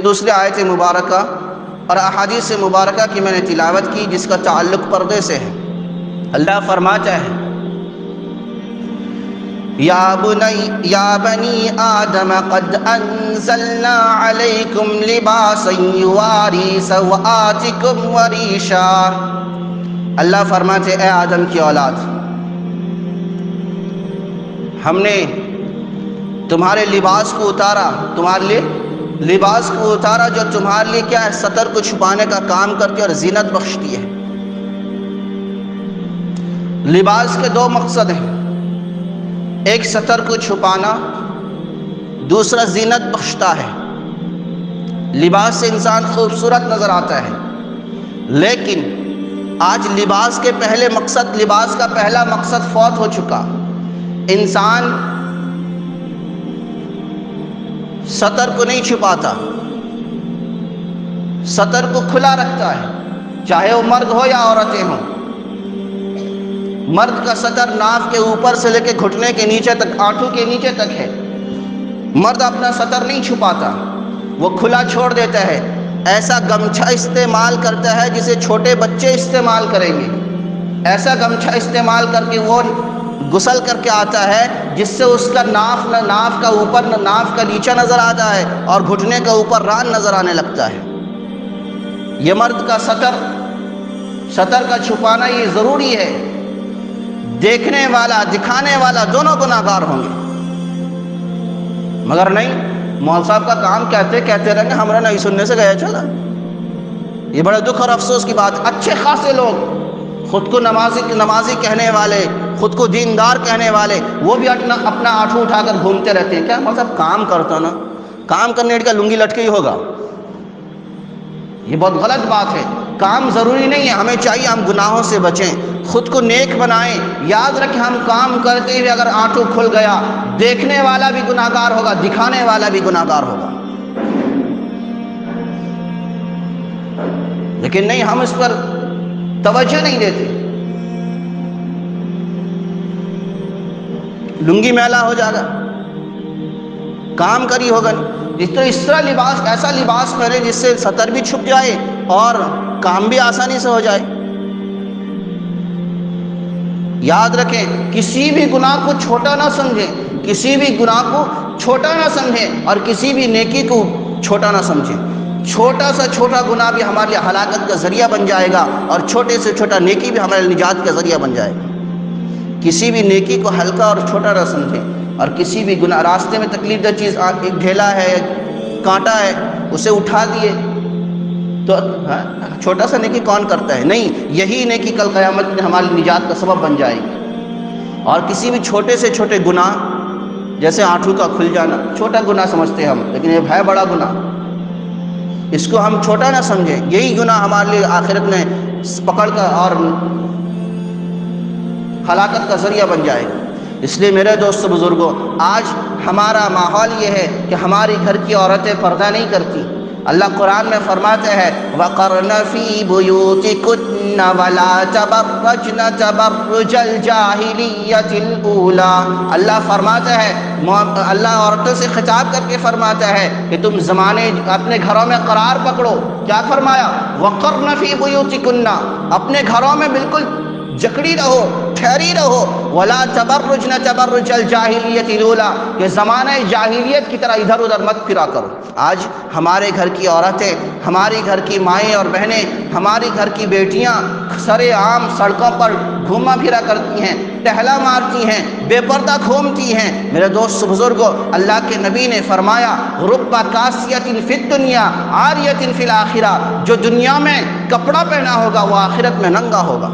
دوسری آیت مبارکہ اور احادیث مبارکہ کی میں نے تلاوت کی جس کا تعلق پردے سے ہے۔ اللہ فرماتا ہے یا بنی آدم قد انزلنا علیکم لباسا یواری سوآتکم وریشا۔ اللہ فرماتے اے آدم کی اولاد، ہم نے تمہارے لباس کو اتارا، تمہارے لیے لباس کو اتارا جو تمہارے لیے کیا ہے، سطر کو چھپانے کا کام کرتی ہے اور زینت بخشتی ہے۔ لباس کے دو مقصد ہیں، ایک سطر کو چھپانا، دوسرا زینت بخشتا ہے۔ لباس سے انسان خوبصورت نظر آتا ہے، لیکن آج لباس کا پہلا مقصد فوت ہو چکا۔ انسان سطر کو نہیں چھپاتا، سطر کو کھلا رکھتا ہے، چاہے وہ مرد ہو یا عورتیں ہوں۔ مرد کا سطر ناف کے اوپر سے لے کے گھٹنے کے نیچے تک، آنٹوں کے نیچے تک ہے۔ مرد اپنا سطر نہیں چھپاتا، وہ کھلا چھوڑ دیتا ہے۔ ایسا گمچھا استعمال کرتا ہے جسے چھوٹے بچے استعمال کریں گے، ایسا گمچھا استعمال کر کے وہ غسل کر کے آتا ہے جس سے اس کا ناف نہ ناف کا اوپر نہ ناف کا نیچا نظر آتا ہے اور گھٹنے کا اوپر ران نظر آنے لگتا ہے۔ یہ مرد کا سطر کا چھپانا یہ ضروری ہے۔ دیکھنے والا دکھانے والا دونوں گناہگار ہوں گے، مگر نہیں، مول صاحب کا کام کہتے رہیں گے، ہمارا نہیں سننے سے گیا چلا۔ یہ بڑا دکھ اور افسوس کی بات۔ اچھے خاصے لوگ خود کو نمازی کہنے والے، خود کو دیندار کہنے والے، وہ بھی اپنا آنٹوں اٹھا کر گھومتے رہتے ہیں۔ کیا مطلب کام کرتا نا، کام کرنے کا لنگی لٹکے ہی ہوگا۔ یہ بہت غلط بات ہے۔ کام ضروری نہیں ہے، ہمیں چاہیے ہم گناہوں سے بچیں، خود کو نیک بنائیں۔ یاد رکھیں ہم کام کرتے ہوئے اگر آنٹوں کھل گیا، دیکھنے والا بھی گناہگار ہوگا، دکھانے والا بھی گناہگار ہوگا۔ لیکن نہیں، ہم اس پر توجہ نہیں دیتے۔ لنگی میلا ہو جائے گا، کام کری ہوگا نہیں۔ اس طرح ایسا لباس پہنے جس سے سطر بھی چھپ جائے اور کام بھی آسانی سے ہو جائے۔ یاد رکھیں کسی بھی گناہ کو چھوٹا نہ سمجھیں، کسی بھی گناہ کو چھوٹا نہ سمجھیں اور کسی بھی نیکی کو چھوٹا نہ سمجھیں۔ چھوٹا سا چھوٹا گناہ بھی ہمارے لیے ہلاکت کا ذریعہ بن جائے گا اور چھوٹے سے چھوٹا نیکی بھی ہمارے لیے نجات کا ذریعہ بن جائے گا۔ کسی بھی نیکی کو ہلکا اور چھوٹا نہ سمجھیں، اور کسی بھی گناہ، راستے میں تکلیف دہ چیز، ایک ڈھیلا ہے، کانٹا ہے، اسے اٹھا دیے تو چھوٹا سا نیکی کون کرتا ہے؟ نہیں، یہی نیکی کل قیامت میں ہماری نجات کا سبب بن جائے گی۔ اور کسی بھی چھوٹے سے چھوٹے گناہ، جیسے آنٹوں کا کھل جانا، چھوٹا گناہ سمجھتے ہیں ہم، لیکن یہ ہے بڑا گناہ۔ اس کو ہم چھوٹا نہ سمجھیں، یہی گناہ ہمارے لیے آخرت میں پکڑ کر اور ہلاکت کا ذریعہ بن جائے گا۔ اس لیے میرے دوست بزرگوں، آج ہمارا ماحول یہ ہے کہ ہماری گھر کی عورتیں پردہ نہیں کرتی۔ اللہ قرآن میں فرماتے ہیں وَقَرْنَ فِي بُيُوتِكُنَّ وَلَا تَبَرَّجْنَ تَبَرُّجَ الْجَاهِلِيَّةِ الْأُولَى۔ اللہ فرماتا ہے، اللہ عورتوں سے خطاب کر کے فرماتا ہے کہ تم اپنے گھروں میں قرار پکڑو۔ کیا فرمایا؟ وَقَرْنَ فِي بُيُوتِكُنَّ، اپنے گھروں میں بالکل جکڑی رہو، ٹھہری رہو۔ وَلَا تَبَرُّجْنَ تَبَرُّجَ الْجَاهِلِيَّةِ الْأُولَى، کہ زمانہ جاہلیت کی طرح ادھر ادھر مت پھرا کرو۔ آج ہمارے گھر کی عورتیں، ہماری گھر کی مائیں اور بہنیں، ہماری گھر کی بیٹیاں سرے عام سڑکوں پر گھوما پھرا کرتی ہیں، ٹہلا مارتی ہیں، بے پردہ گھومتی ہیں۔ میرے دوست بزرگوں، اللہ کے نبی نے فرمایا رُبَّ کاسیۃ فی الدنیا عاریۃ فی الآخرہ، جو دنیا میں کپڑا پہنا ہوگا وہ آخرت میں ننگا ہوگا۔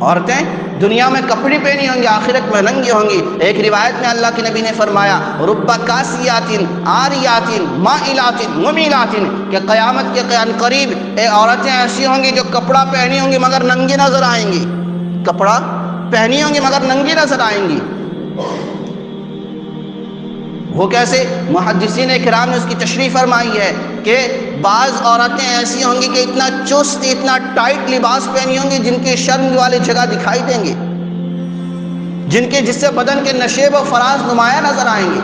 عورتیں دنیا میں کپڑے پہنی ہوں گی، آخرت میں ننگی ہوں گی۔ ایک روایت میں اللہ کے نبی نے فرمایا رُبَّ کاسیات عاریات مائلات ممیلات، کہ قیامت کے قریب عورتیں ایسی ہوں گی جو کپڑا پہنی ہوں گی مگر ننگی نظر آئیں گی، کپڑا پہنی ہوں گی مگر ننگی نظر آئیں گی۔ وہ کیسے؟ محدثین کرام نے اس کی تشریح فرمائی ہے کہ بعض عورتیں ایسی ہوں گی کہ اتنا چست، اتنا ٹائٹ لباس پہنی ہوں گی جن کی شرم والی جگہ دکھائی دیں گے، جس سے بدن کے نشیب و فراز نمایاں نظر آئیں گے۔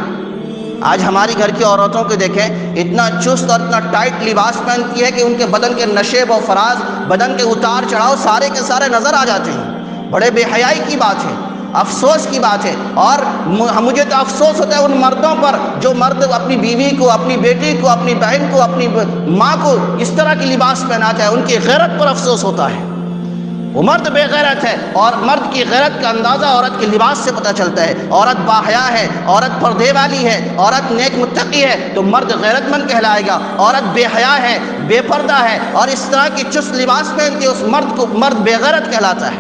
آج ہماری گھر کی عورتوں کو دیکھیں، اتنا چست اور اتنا ٹائٹ لباس پہنتی ہے کہ ان کے بدن کے نشیب و فراز، بدن کے اتار چڑھاؤ سارے کے سارے نظر آ جاتے ہیں۔ بڑے بے حیائی کی بات ہے، افسوس کی بات ہے۔ اور مجھے تو افسوس ہوتا ہے ان مردوں پر جو مرد اپنی بیوی کو، اپنی بیٹی کو، اپنی بہن کو، اپنی ماں کو اس طرح کی لباس پہناتا ہے، ان کی غیرت پر افسوس ہوتا ہے۔ وہ مرد بے غیرت ہے، اور مرد کی غیرت کا اندازہ عورت کے لباس سے پتہ چلتا ہے۔ عورت باحیا ہے، عورت پردے والی ہے، عورت نیک متقی ہے تو مرد غیرت مند کہلائے گا۔ عورت بے حیا ہے، بے پردہ ہے اور اس طرح کی چست لباس پہنتی ہے، اس مرد کو مرد بے غیرت کہلاتا ہے۔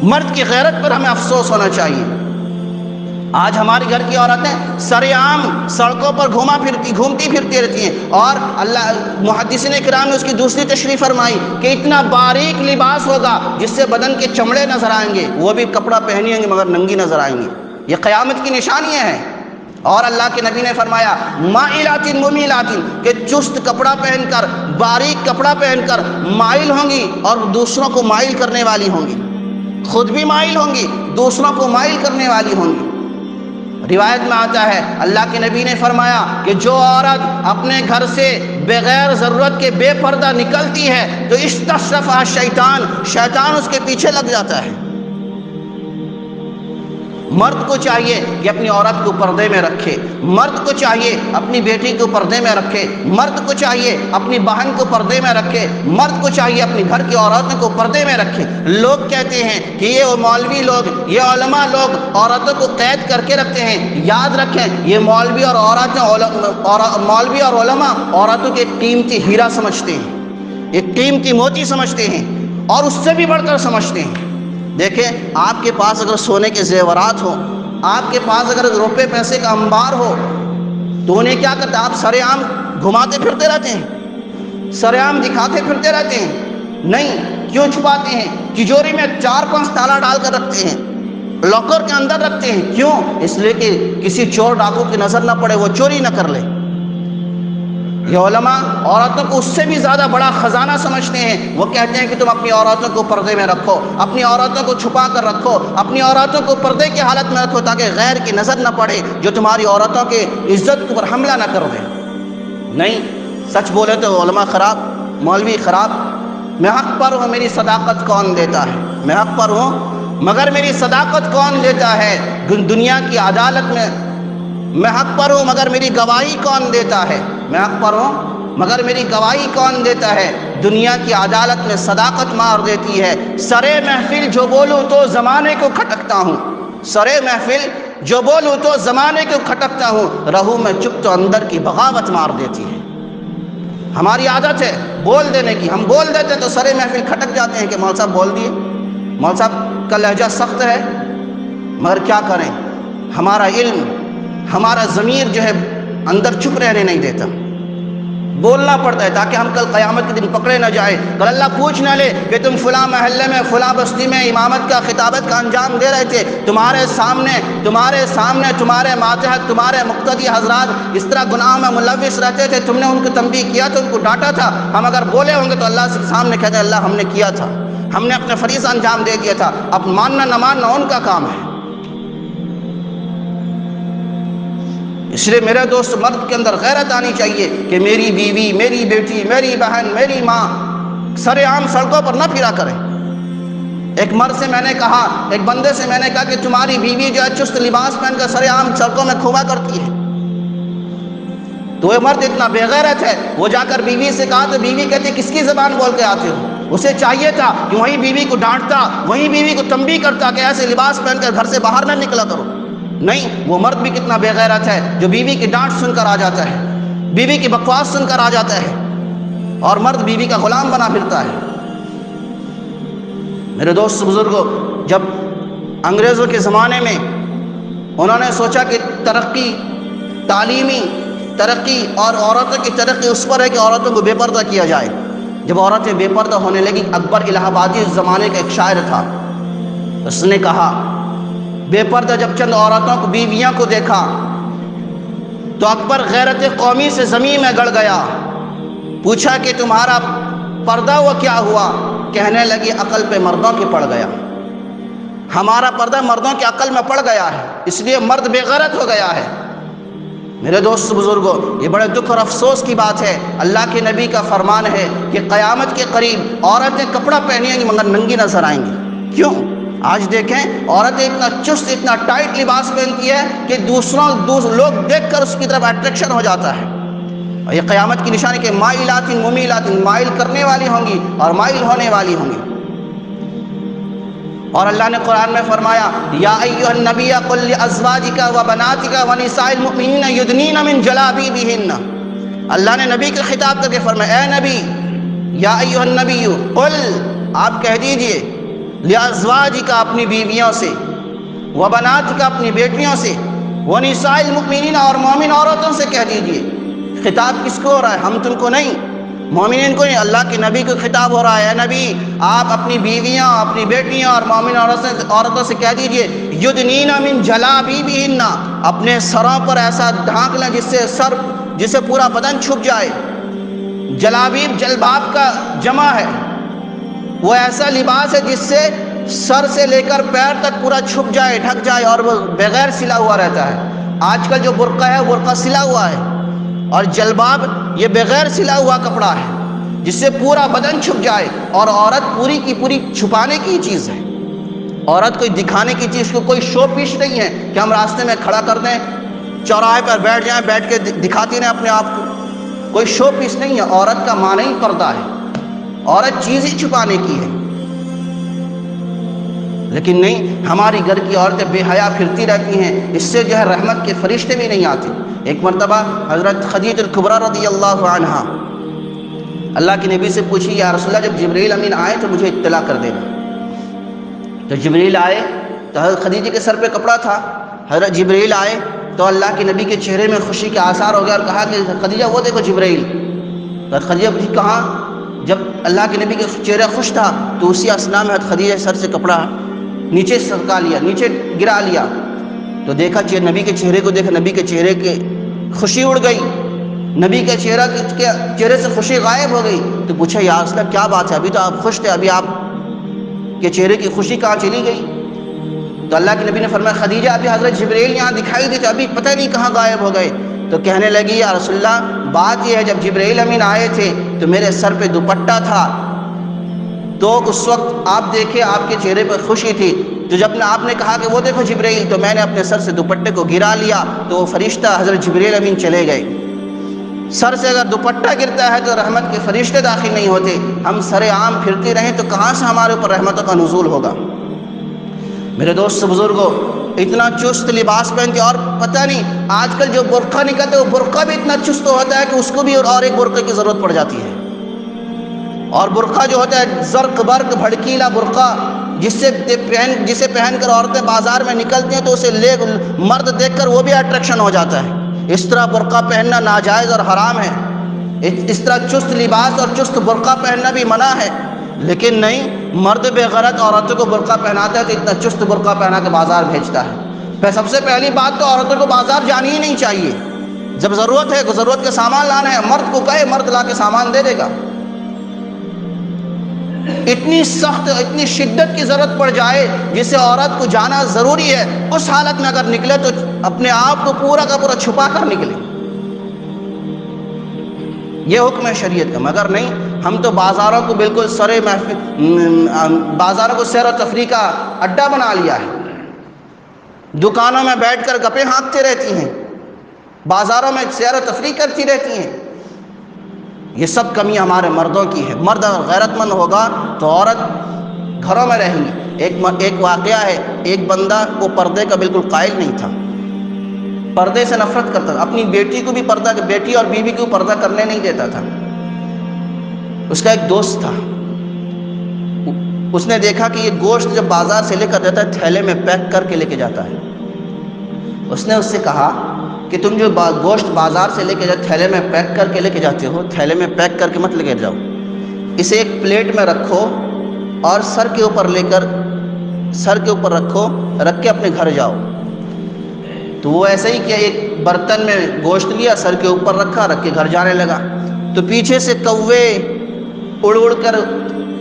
مرد کی غیرت پر ہمیں افسوس ہونا چاہیے۔ آج ہماری گھر کی عورتیں سرے عام سڑکوں پر گھومتی پھرتی رہتی ہیں، اور اللہ محدثین کرام نے اس کی دوسری تشریح فرمائی کہ اتنا باریک لباس ہوگا جس سے بدن کے چمڑے نظر آئیں گے، وہ بھی کپڑا پہنی ہوں گی مگر ننگی نظر آئیں گی۔ یہ قیامت کی نشانیاں ہیں۔ اور اللہ کے نبی نے فرمایا مائلات ممیلات، کہ چست کپڑا پہن کر، باریک کپڑا پہن کر مائل ہوں گی اور دوسروں کو مائل کرنے والی ہوں گی، خود بھی مائل ہوں گی، دوسروں کو مائل کرنے والی ہوں گی۔ روایت میں آتا ہے اللہ کے نبی نے فرمایا کہ جو عورت اپنے گھر سے بغیر ضرورت کے بے پردہ نکلتی ہے تو استشرفہ شیطان اس کے پیچھے لگ جاتا ہے۔ مرد کو چاہیے کہ اپنی عورت کو پردے میں رکھے، مرد کو چاہیے اپنی بیٹی کو پردے میں رکھے، مرد کو چاہیے اپنی بہن کو پردے میں رکھے، مرد کو چاہیے اپنی گھر کی عورتوں کو پردے میں رکھے۔ لوگ کہتے ہیں کہ یہ مولوی لوگ، یہ علماء لوگ عورتوں کو قید کر کے رکھتے ہیں۔ یاد رکھیں، یہ مولوی اور مولوی اور علماء عورتوں کے قیمتی ہیرا سمجھتے ہیں، ایک قیمتی موتی سمجھتے ہیں، اور اس سے بھی بڑھ کر سمجھتے ہیں۔ دیکھیں، آپ کے پاس اگر سونے کے زیورات ہوں، آپ کے پاس اگر روپے پیسے کا انبار ہو تو انہیں کیا کرتے ہیں؟ آپ سرے عام گھماتے پھرتے رہتے ہیں، سرے عام دکھاتے پھرتے رہتے ہیں؟ نہیں، کیوں چھپاتے ہیں؟ تجوری میں 4-5 تالا ڈال کر رکھتے ہیں، لاکر کے اندر رکھتے ہیں۔ کیوں؟ اس لیے کہ کسی چور ڈاکو کی نظر نہ پڑے، وہ چوری نہ کر لے۔ یہ علماء عورتوں کو اس سے بھی زیادہ بڑا خزانہ سمجھتے ہیں۔ وہ کہتے ہیں کہ تم اپنی عورتوں کو پردے میں رکھو، اپنی عورتوں کو چھپا کر رکھو، اپنی عورتوں کو پردے کی حالت میں رکھو تاکہ غیر کی نظر نہ پڑے جو تمہاری عورتوں کے عزت پر حملہ نہ کر دے۔ نہیں، سچ بولے تو علماء خراب، مولوی خراب۔ میں حق پر ہوں، میری صداقت کون دیتا ہے؟ میں حق پر ہوں مگر میری صداقت کون دیتا ہے؟ دنیا کی عدالت میں میں حق پر ہوں مگر میری گواہی کون دیتا ہے؟ میں حق پر ہوں مگر میری گواہی کون دیتا ہے؟ دنیا کی عدالت میں صداقت مار دیتی ہے۔ سرے محفل جو بولوں تو زمانے کو کھٹکتا ہوں، سرے محفل جو بولوں تو زمانے کو کھٹکتا ہوں، رہوں میں چپ تو اندر کی بغاوت مار دیتی ہے۔ ہماری عادت ہے بول دینے کی، ہم بول دیتے تو سرے محفل کھٹک جاتے ہیں کہ مول صاحب بول دیے، مول صاحب کا لہجہ سخت ہے، مگر کیا کریں، ہمارا علم، ہمارا ضمیر جو ہے اندر چپ رہنے نہیں دیتا، بولنا پڑتا ہے تاکہ ہم کل قیامت کے دن پکڑے نہ جائیں، کل اللہ پوچھ نہ لے کہ تم فلاں محلے میں فلاں بستی میں امامت کا خطابت کا انجام دے رہے تھے، تمہارے سامنے تمہارے ماتحت تمہارے مقتدی حضرات اس طرح گناہ میں ملوث رہتے تھے، تم نے ان کو تنبیہ کیا تھا، ان کو ڈانٹا تھا، ہم اگر بولے ہوں گے تو اللہ کے سامنے کہتے ہیں اللہ ہم نے کیا تھا، ہم نے اپنا فریضہ انجام دے دیا تھا، اب ماننا نہ ماننا ان کا کام ہے۔ اس لیے میرے دوست، مرد کے اندر غیرت آنی چاہیے کہ میری بیوی، میری بیٹی، میری بہن، میری ماں سرے عام سڑکوں پر نہ پھرا کریں۔ ایک مرد سے میں نے کہا، ایک بندے سے میں نے کہا کہ تمہاری بیوی جو ہے چست لباس پہن کر سرے عام سڑکوں میں گھوما کرتی ہے، تو وہ مرد اتنا بے غیرت ہے، وہ جا کر بیوی سے کہا تو بیوی کہتی کس کی زبان بول کے آتے ہو؟ اسے چاہیے تھا کہ وہیں بیوی کو ڈانٹتا، وہیں بیوی کو تنبیہ کرتا کہ ایسے لباس پہن کر گھر سے باہر نہ نکلا کرو۔ نہیں، وہ مرد بھی کتنا بے غیرت ہے جو بیوی کی ڈانٹ سن کر آ جاتا ہے، بیوی کی بکواس سن کر آ جاتا ہے، اور مرد بیوی کا غلام بنا پھرتا ہے۔ میرے دوست بزرگوں، جب انگریزوں کے زمانے میں انہوں نے سوچا کہ ترقی، تعلیمی ترقی اور عورتوں کی ترقی اس پر ہے کہ عورتوں کو بے پردہ کیا جائے، جب عورتیں بے پردہ ہونے لگی، اکبر الہ آبادی اس زمانے کا ایک شاعر تھا، اس نے کہا بے پردہ جب چند عورتوں کو، بیویاں کو دیکھا تو اکبر غیرت قومی سے زمین میں گڑ گیا، پوچھا کہ تمہارا پردہ وہ کیا ہوا؟ کہنے لگی عقل پہ مردوں کے پڑ گیا۔ ہمارا پردہ مردوں کی عقل میں پڑ گیا ہے، اس لیے مرد بے غیرت ہو گیا ہے۔ میرے دوست بزرگوں، یہ بڑے دکھ اور افسوس کی بات ہے۔ اللہ کے نبی کا فرمان ہے کہ قیامت کے قریب عورتیں کپڑا پہنیں گی مگر ننگی نظر آئیں گی۔ کیوں؟ آج دیکھیں عورتیں اتنا چست، اتنا ٹائٹ لباس پہنتی ہے کہ دوسروں لوگ دیکھ کر اس کی طرف اٹریکشن ہو جاتا ہے۔ اور یہ قیامت کی نشانی کہ مائلات ممیلات، مائل کرنے والی ہوں گی اور مائل ہونے والی ہوں گی۔ اور اللہ نے قرآن میں فرمایا یا ایھا النبی قل لازواجک وبناتک ونساء المؤمنین یدنین من جلابیبہن۔ اللہ نے نبی کے خطاب کر کے فرمایا اے نبی، یا ایھا النبی قل، آپ کہہ دیجئے، لازواجک اپنی بیویوں سے، وبناتک اپنی بیٹیوں سے، ونساء المؤمنین اور مومن عورتوں سے کہہ دیجئے۔ خطاب کس کو ہو رہا ہے؟ ہم تم کو نہیں، مومنین کو نہیں، اللہ کے نبی کو خطاب ہو رہا ہے۔ اے نبی، آپ اپنی بیویاں، اپنی بیٹیاں اور مومن عورتوں سے کہہ دیجئے یدنین من جلابیبہن، اپنے سروں پر ایسا ڈھانک لیں جس سے پورا بدن چھپ جائے۔ جلابیب جلباب کا جمع ہے، وہ ایسا لباس ہے جس سے سر سے لے کر پیر تک پورا چھپ جائے، ڈھک جائے، اور وہ بغیر سلا ہوا رہتا ہے۔ آج کل جو برقع ہے، برقع سلا ہوا ہے، اور جلباب یہ بغیر سلا ہوا کپڑا ہے جس سے پورا بدن چھپ جائے۔ اور عورت پوری کی پوری چھپانے کی چیز ہے، عورت کوئی دکھانے کی چیز، کو کوئی شو پیش نہیں ہے کہ ہم راستے میں کھڑا کر دیں، چوراہے پر بیٹھ جائیں، بیٹھ کے دکھاتی رہیں اپنے آپ کو، کوئی شو پیس نہیں ہے۔ عورت کا معنی ہی پردہ ہے، عورت چیز ہی چھپانے کی ہے۔ لیکن نہیں، ہماری گھر کی عورتیں بے حیا پھرتی رہتی ہیں، اس سے جو ہے رحمت کے فرشتے بھی نہیں آتے۔ ایک مرتبہ حضرت خدیجہ الکبریٰ رضی اللہ عنہا اللہ کے نبی سے پوچھی یا رسول اللہ جب جبرائیل امین آئے تو مجھے اطلاع کر دینا۔ جب جبرائیل آئے تو حضرت خدیجہ کے سر پہ کپڑا تھا، حضرت جبرائیل آئے تو اللہ کے نبی کے چہرے میں خوشی کے آثار ہو گیا اور کہا کہ خدیجہ وہ دیکھو جبرائیل۔ حضرت خدیجہ پوچھی کہاں؟ جب اللہ کے نبی کے چہرہ خوش تھا تو اسی اسنا میں حضرت خدیجہ سر سے کپڑا نیچے سرکا لیا، نیچے گرا لیا، تو دیکھا نبی کے چہرے کو دیکھا، نبی کے چہرے کے خوشی اڑ گئی، نبی کے چہرے سے خوشی غائب ہو گئی۔ تو پوچھا یا رسول اللہ کیا بات ہے، ابھی تو آپ خوش تھے، ابھی آپ کے چہرے کی خوشی کہاں چلی گئی؟ تو اللہ کے نبی نے فرمایا خدیجہ ابھی حضرت جبرائیل یہاں دکھائی دیتے، ابھی پتہ نہیں کہاں غائب ہو گئے۔ تو کہنے لگی یا رسول اللہ بات یہ ہے جب جبرائیل امین آئے تھے تو میرے سر پہ دوپٹہ تھا، تو اس وقت آپ دیکھے آپ کے چہرے پر خوشی تھی، تو جب آپ نے کہا کہ وہ دیکھو جبرائیل، تو میں نے اپنے سر سے دوپٹے کو گرا لیا تو وہ فرشتہ حضرت جبرائیل امین چلے گئے۔ سر سے اگر دوپٹہ گرتا ہے تو رحمت کے فرشتے داخل نہیں ہوتے، ہم سر عام پھرتے رہیں تو کہاں سے ہمارے اوپر رحمتوں کا نزول ہوگا؟ میرے دوست بزرگوں، اتنا چست لباس پہنتے، اور پتہ نہیں آج کل جو برقع نکلتے وہ برقع بھی اتنا چست ہوتا ہے کہ اس کو بھی اور ایک برقع کی ضرورت پڑ جاتی ہے۔ اور برقع جو ہوتا ہے زرق برق بھڑکیلا برقع، جسے پہن کر عورتیں بازار میں نکلتی ہیں تو اسے مرد دیکھ کر وہ بھی اٹریکشن ہو جاتا ہے۔ اس طرح برقع پہننا ناجائز اور حرام ہے، اس طرح چست لباس اور چست برقع پہننا بھی منع ہے۔ لیکن نہیں، مرد بے غیرت عورتوں کو برقع پہناتا ہے تو اتنا چست برقع پہنا کے بازار بھیجتا ہے۔ پھر سب سے پہلی بات تو عورتوں کو بازار جانی ہی نہیں چاہیے۔ جب ضرورت ہے، ضرورت کے سامان لانا ہے، مرد کو کہے، مرد لا کے سامان دے دے گا۔ اتنی سخت، اتنی شدت کی ضرورت پڑ جائے جسے عورت کو جانا ضروری ہے، اس حالت میں اگر نکلے تو اپنے آپ کو پورا کا پورا چھپا کر نکلے، یہ حکم ہے شریعت کا۔ مگر نہیں، ہم تو بازاروں کو بالکل بازاروں کو سیر و تفریح کا اڈا بنا لیا ہے، دکانوں میں بیٹھ کر گپیں ہانکتے رہتی ہیں، بازاروں میں سیر و تفریح کرتی رہتی ہیں۔ یہ سب کمی ہمارے مردوں کی ہے۔ مرد اگر غیرت مند ہوگا تو عورت گھروں میں رہیں گی۔ ایک واقعہ ہے، ایک بندہ وہ پردے کا بالکل قائل نہیں تھا، پردے سے نفرت کرتا تھا، اپنی بیٹی کو بھی بیٹی اور بیوی کو پردہ کرنے نہیں دیتا تھا۔ اس کا ایک دوست تھا، اس نے دیکھا کہ یہ گوشت جب بازار سے لے کر جاتا ہے تھیلے میں پیک کر کے لے کے جاتا ہے۔ اس نے اس سے کہا کہ تم جو گوشت بازار سے لے کے تھیلے میں پیک کر کے لے کے جاتے ہو، تھیلے میں پیک کر کے مت لے کے جاؤ، اسے ایک پلیٹ میں رکھو اور سر کے اوپر رکھو، رکھ کے اپنے گھر جاؤ۔ تو وہ ایسا ہی کیا، ایک برتن میں گوشت لیا، سر کے اوپر رکھا، رکھ کے گھر جانے لگا۔ تو پیچھے سے کوے اڑ اڑ کر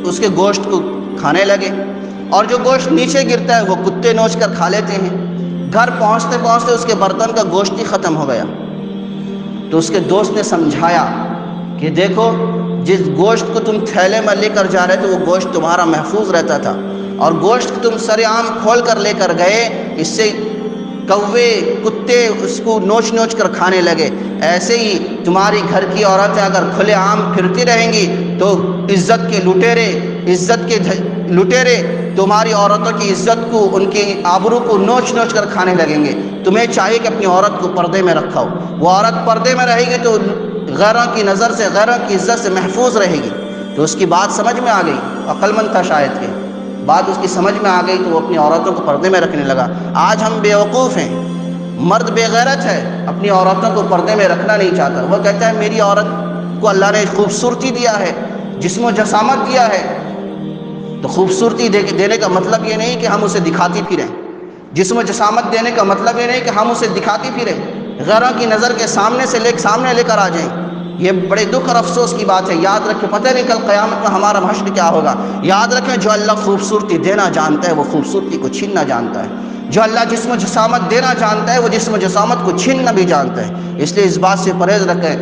اس کے گوشت کو کھانے لگے۔ اور جو گوشت نیچے گرتا ہے وہ کتے نوچ کر کھا لیتے ہیں۔ گھر پہنچتے پہنچتے اس کے برتن کا گوشت ہی ختم ہو گیا۔ تو اس کے دوست نے سمجھایا کہ دیکھو، جس گوشت کو تم تھیلے میں لے کر جا رہے تھے وہ گوشت تمہارا محفوظ رہتا تھا، اور گوشت کو تم سر عام کھول کر لے کر گئے، اس سے کوے کتے اس کو نوچ نوچ کر کھانے لگے۔ ایسے ہی تمہاری گھر کی عورتیں اگر کھلے عام پھرتی رہیں گی تو عزت کے لٹیرے تمہاری عورتوں کی عزت کو، ان کی آبرو کو نوچ نوچ کر کھانے لگیں گے۔ تمہیں چاہیے کہ اپنی عورت کو پردے میں رکھو۔ وہ عورت پردے میں رہے گی تو غیروں کی نظر سے، غیروں کی عزت سے محفوظ رہے گی۔ تو اس کی بات سمجھ میں آ گئی، عقل مند تھا شاید کہ بات اس کی سمجھ میں آ گئی، تو وہ اپنی عورتوں کو پردے میں رکھنے لگا۔ آج ہم بیوقوف ہیں، مرد بے غیرت ہے، اپنی عورتوں کو پردے میں رکھنا نہیں چاہتا۔ وہ کہتا ہے میری عورت کو اللہ نے خوبصورتی دیا ہے، جسم و جسامت دیا ہے، تو خوبصورتی دینے کا مطلب یہ نہیں کہ ہم اسے دکھاتی پھریں، جسم و جسامت دینے کا مطلب یہ نہیں کہ ہم اسے دکھاتی پھریں، غیروں کی نظر کے سامنے لے کر آ جائیں۔ یہ بڑے دکھ اور افسوس کی بات ہے۔ یاد رکھیں، پتہ نہیں کل قیامت میں ہمارا حشر کیا ہوگا۔ یاد رکھیں، جو اللہ خوبصورتی دینا جانتا ہے وہ خوبصورتی کو چھیننا جانتا ہے۔ جو اللہ جسم و جسامت دینا جانتا ہے وہ جسم و جسامت کو چھیننا بھی جانتا ہے۔ اس لیے اس بات سے پرہیز رکھیں